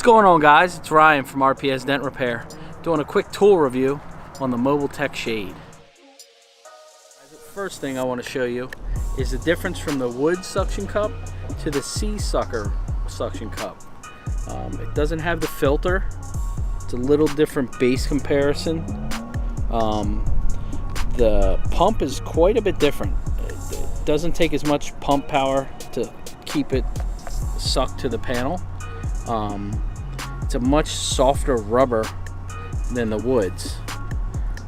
going on, guys? It's Ryan from RPS Dent Repair, doing a quick tool review on the Mobile Tech Shade. The first thing I want to show you is the difference from the wood suction cup to the C-sucker suction cup. It doesn't have the filter. It's a little different base comparison. The pump is quite a bit different. It doesn't take as much pump power to keep it sucked to the panel. It's a much softer rubber than the woods.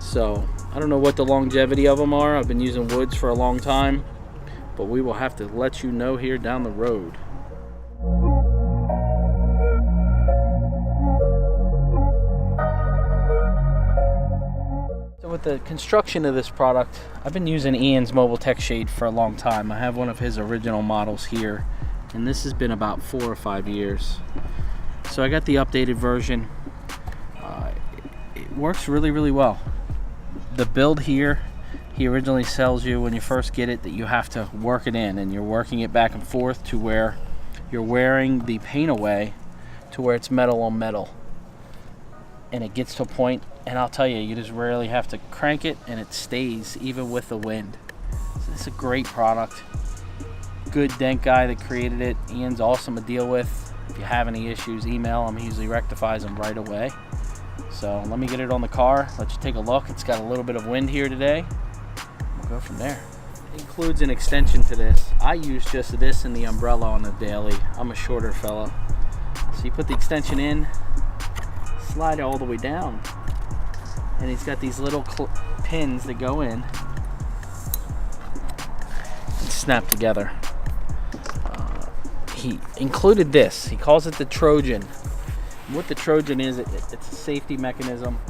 So I don't know what the longevity of them are. I've been using woods for a long time, but we will have to let you know here down the road. So with the construction of this product, I've been using Ian's Mobile Tech Shade for a long time. I have one of his original models here, and this has been about 4 or 5 years. So I got the updated version. It works really well. The build here, he originally sells you when you first get it that you have to work it in, and you're working it back and forth to where you're wearing the paint away to where it's metal on metal. And it gets to a point, and I'll tell you, you just rarely have to crank it and it stays even with the wind. So it's a great product. Good dent guy that created it. Ian's awesome to deal with. If you have any issues, email him. He usually rectifies them right away. So let me get it on the car, let you take a look. It's got a little bit of wind here today. We'll go from there. It includes an extension to this. I use just this and the umbrella on the daily. I'm a shorter fella. So you put the extension in, slide it all the way down, and he's got these little pins that go in and snap together. He included this. He calls it the Trojan. What the Trojan is, it's a safety mechanism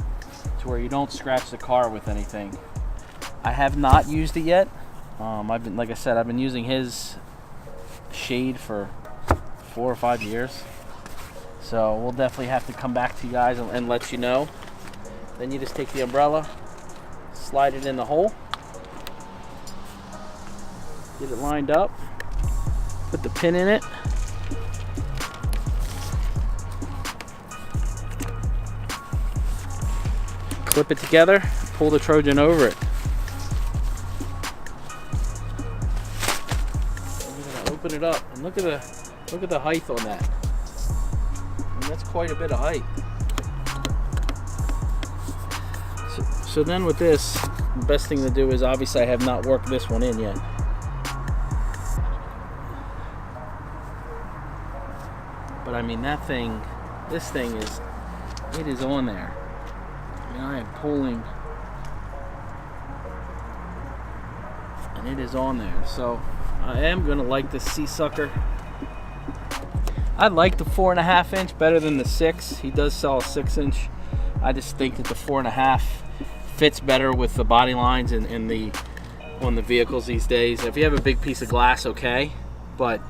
to where you don't scratch the car with anything. I have not used it yet. Like I said, I've been using his shade for 4 or 5 years. So we'll definitely have to come back to you guys and let you know. Then you just take the umbrella, slide it in the hole, get it lined up, put the pin in it, clip it together, pull the Trojan over it. And we're gonna open it up and look at the height on that. And that's quite a bit of height. So then with this, the best thing to do is, obviously I have not worked this one in yet. But I mean, this thing is on there. I mean, I am pulling, and it is on there. So I am gonna like the C-sucker. I like the 4.5 inch better than the 6. He does sell a 6 inch. I just think that the 4.5 fits better with the body lines and on the vehicles these days. If you have a big piece of glass, okay, but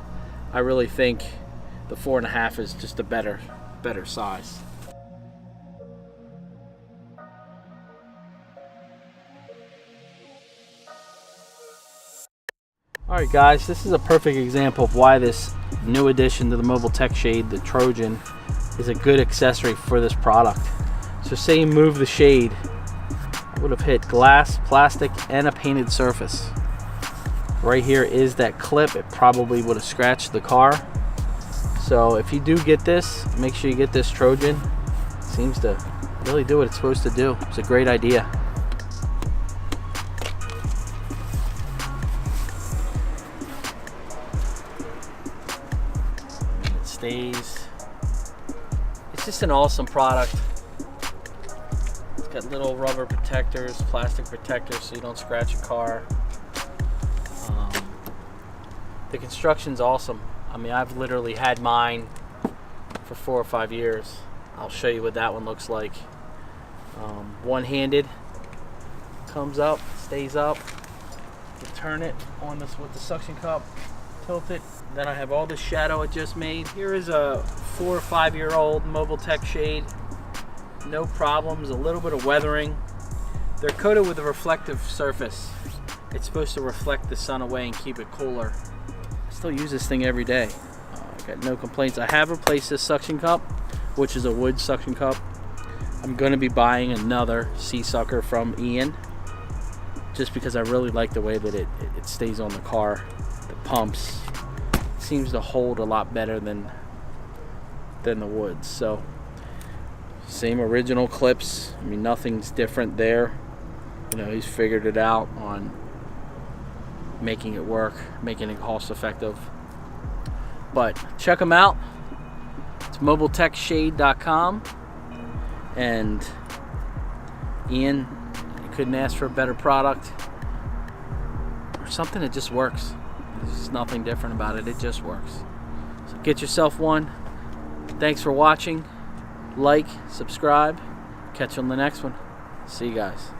I really think the 4.5 is just a better size. Alright guys, this is a perfect example of why this new addition to the Mobile Tech Shade, the Trojan, is a good accessory for this product. So say you move the shade, it would have hit glass, plastic, and a painted surface. Right here is that clip. It probably would have scratched the car. So if you do get this, make sure you get this Trojan. It seems to really do what it's supposed to do. It's a great idea. It stays. It's just an awesome product. It's got little rubber protectors, plastic protectors, so you don't scratch a car. The construction's awesome. I mean, I've literally had mine for 4 or 5 years. I'll show you what that one looks like. One-handed, comes up, stays up. You turn it on this with the suction cup, tilt it. Then I have all the shadow it just made. Here is a 4 or 5 year old Mobile Tech Shade. No problems, a little bit of weathering. They're coated with a reflective surface. It's supposed to reflect the sun away and keep it cooler. I still use this thing every day. I got no complaints. I have replaced this suction cup which is a wood suction cup. I'm going to be buying another C-sucker from Ian, just because I really like the way that it stays on the car. The pumps, it seems to hold a lot better than the woods. So same original clips. I mean, nothing's different there. You know, he's figured it out on making it work, making it cost effective. But check them out. It's mobiletechshade.com. And Ian, you couldn't ask for a better product, or something that just works. There's nothing different about it. It just works. So get yourself one. Thanks for watching. Like, subscribe. Catch you on the next one. See you guys.